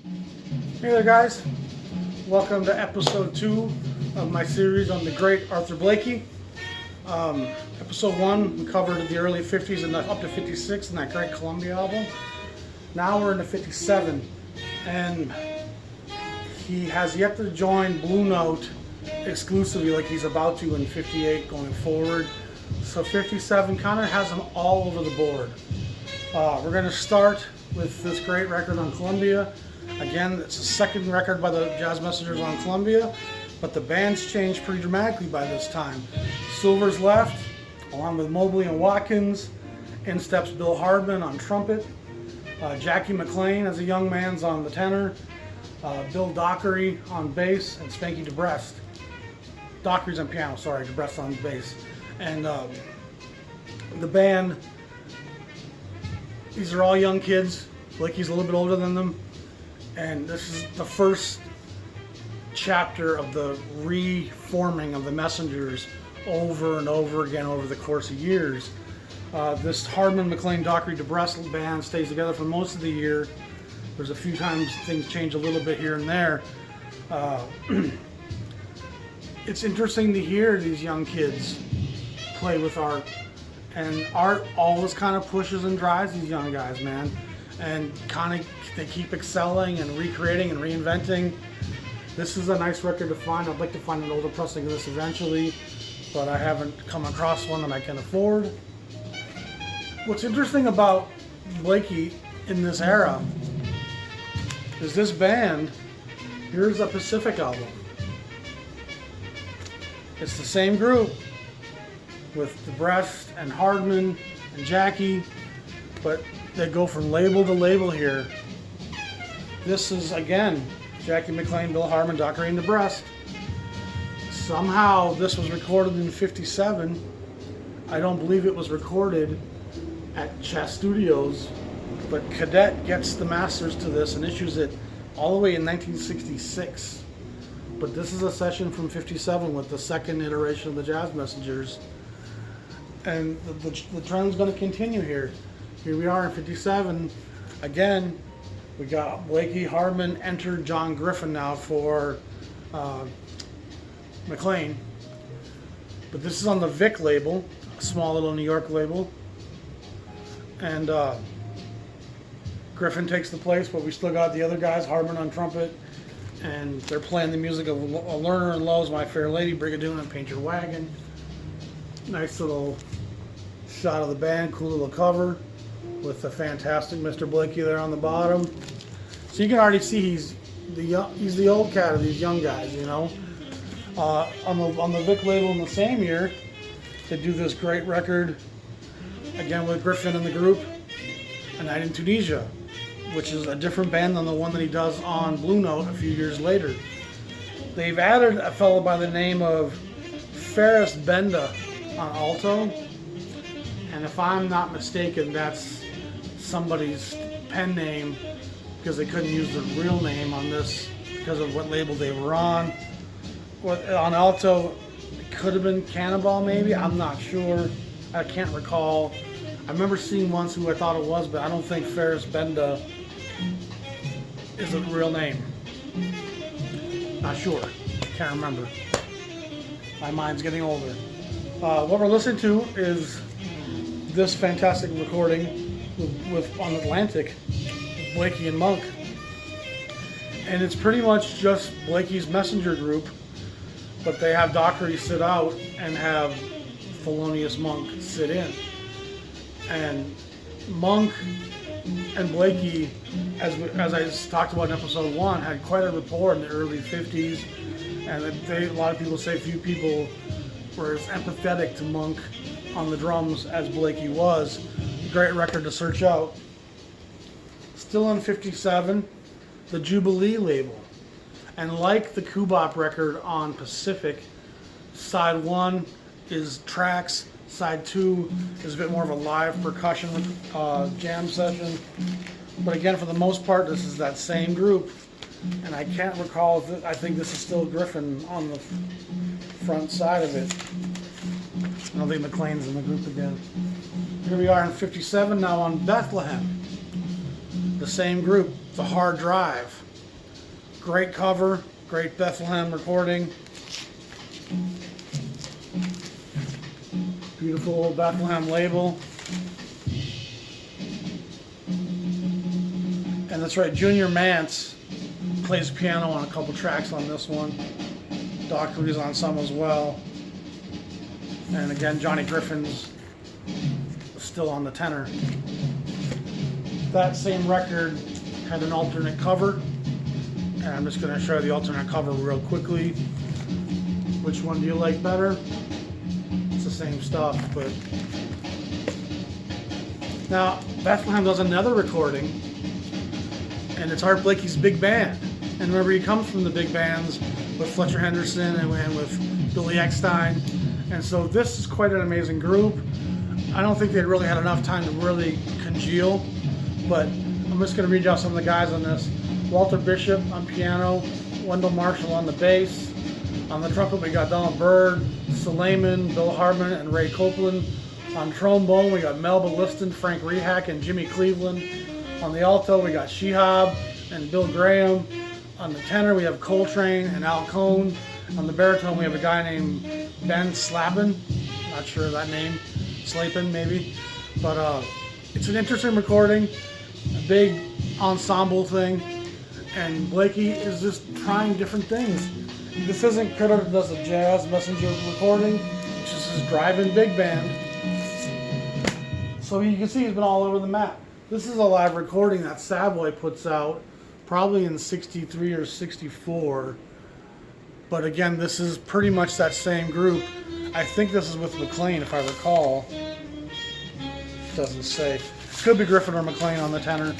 Hey there guys, welcome to episode 2 of my series on the great Arthur Blakey. Episode 1 we covered the early 50s and up to 56 in that great Columbia album. Now we're into 57 and he has yet to join Blue Note exclusively like he's about to in 58 going forward. So 57 kind of has him all over the board. We're going to start with this great record on Columbia. Again, it's the second record by the Jazz Messengers on Columbia, but the band's changed pretty dramatically by this time. Silver's left, along with Mobley and Watkins. In steps Bill Hardman on trumpet. Jackie McLean as a young man's on the tenor. Bill Dockery on bass, and Spanky DeBrest. Dockery's on piano, sorry, DeBrest on bass. And the band, these are all young kids. Blakey's a little bit older than them. And this is the first chapter of the reforming of the Messengers over and over again over the course of years. This Hardman, McLean, Dockery, DeBrest band stays together for most of the year. There's a few times things change a little bit here and there. It's interesting to hear these young kids play with Art. And Art always kind of pushes and drives these young guys, man. And kind of they keep excelling and recreating and reinventing. This is a nice record to find. I'd like to find an older pressing of this eventually, but I haven't come across one that I can afford. What's interesting about Blakey in this era is this band. Here's a Pacific album. It's the same group with DeBrest and Hardman and Jackie, but they go from label to label here. This is, again, Jackie McLean, Bill Hardman, Dockery, and DeBrest. Somehow this was recorded in 57. I don't believe it was recorded at Chess Studios, but Cadet gets the masters to this and issues it all the way in 1966. But this is a session from 57 with the second iteration of the Jazz Messengers. And the trend's going to continue here. Here we are in 57. Again, we got Blakey, Hardman, enter John Griffin now for McLean. But this is on the Vic label, a small little New York label. And Griffin takes the place, but we still got the other guys, Hardman on trumpet. And they're playing the music of Lerner and Lowe's My Fair Lady, Brigadoon, and Paint Your Wagon. Nice little shot of the band, cool little cover with the fantastic Mr. Blakey there on the bottom. So you can already see he's the old cat of these young guys, you know. On the Vic label in the same year, they do this great record again with Griffin and the group, A Night in Tunisia, which is a different band than the one that he does on Blue Note a few years later. They've added a fellow by the name of Ferris Benda on alto, and if I'm not mistaken, that's somebody's pen name because they couldn't use the real name on this because of what label they were on. On alto, it could have been Cannonball maybe, I'm not sure, I can't recall. I remember seeing once who I thought it was, but I don't think Ferris Benda is a real name. Not sure, can't remember. My mind's getting older. What we're listening to is this fantastic recording with on Atlantic, Blakey and Monk. And it's pretty much just Blakey's Messenger group, but they have Dockery sit out and have Thelonious Monk sit in. And Monk and Blakey, as I talked about in episode 1, had quite a rapport in the early 50s, and a lot of people say few people were as empathetic to Monk on the drums as Blakey was. Great record to search out. Still in 57, the Jubilee label. And like the Kubop record on Pacific, side 1 is tracks, side 2 is a bit more of a live percussion jam session. But again, for the most part, this is that same group. And I can't recall if I think this is still Griffin on the front side of it. I don't think McLean's in the group again. Here we are in 57 now on Bethlehem. The same group, The Hard Drive. Great cover, great Bethlehem recording. Beautiful Bethlehem label. And that's right, Junior Mance plays piano on a couple tracks on this one. Dockery's on some as well. And again, Johnny Griffin's still on the tenor. That same record had an alternate cover. And I'm just going to show you the alternate cover real quickly. Which one do you like better? It's the same stuff, but... Now, Bethlehem does another recording, and it's Art Blakey's big band. And remember, he comes from the big bands with Fletcher Henderson and with Billy Eckstein. And so this is quite an amazing group. I don't think they really had enough time to really congeal, but I'm just going to read you out some of the guys on this. Walter Bishop on piano, Wendell Marshall on the bass. On the trumpet we got Donald Byrd, Suleiman, Bill Hardman, and Ray Copeland. On trombone we got Melba Liston, Frank Rehack, and Jimmy Cleveland. On the alto we got Shehab and Bill Graham. On the tenor we have Coltrane and Al Cohn. On the baritone we have a guy named Ben Slapin. Not sure of that name. Slapin maybe. But it's an interesting recording. A big ensemble thing. And Blakey is just trying different things. This isn't Critter that does the Jazz Messenger recording. It's just his drive-in big band. So you can see he's been all over the map. This is a live recording that Savoy puts out probably in 63 or 64. But again, this is pretty much that same group. I think this is with McLean, if I recall. It doesn't say. Could be Griffin or McLean on the tenor.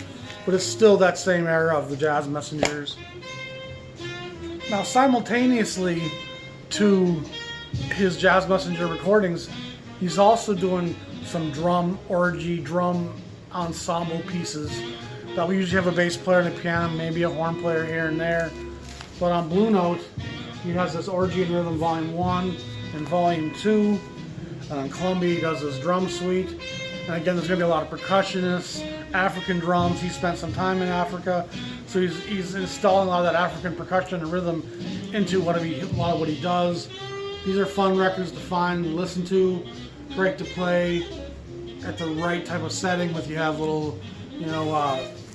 But it's still that same era of the Jazz Messengers. Now, simultaneously to his Jazz Messenger recordings, he's also doing some drum orgy, drum ensemble pieces that we usually have a bass player and a piano, maybe a horn player here and there. But on Blue Note, he has this Orgy and Rhythm Volume 1 and Volume 2. And on Columbia, he does this drum suite. And again, there's going to be a lot of percussionists, African drums. He spent some time in Africa, so he's installing a lot of that African percussion and rhythm into a lot of what he does. These are fun records to find and listen to, great to play at the right type of setting. If you have little,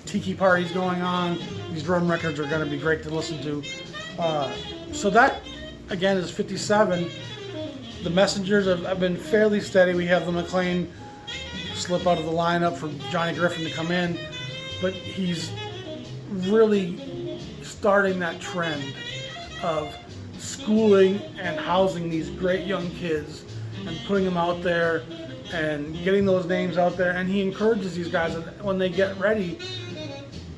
tiki parties going on, these drum records are going to be great to listen to. So that, again, is 57. The Messengers have been fairly steady. We have the McLean slip out of the lineup for Johnny Griffin to come in, but he's really starting that trend of schooling and housing these great young kids and putting them out there and getting those names out there. And he encourages these guys that when they get ready,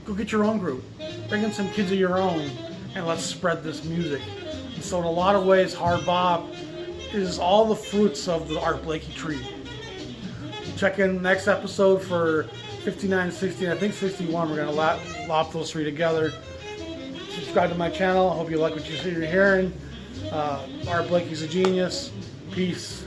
go get your own group, bring in some kids of your own, and let's spread this music. And so in a lot of ways, Hard Bop is all the fruits of the Art Blakey tree. Check in next episode for 59, 60, and I think 61. We're going to lop those three together. Subscribe to my channel. I hope you like what you're hearing. Art Blakey's a genius. Peace.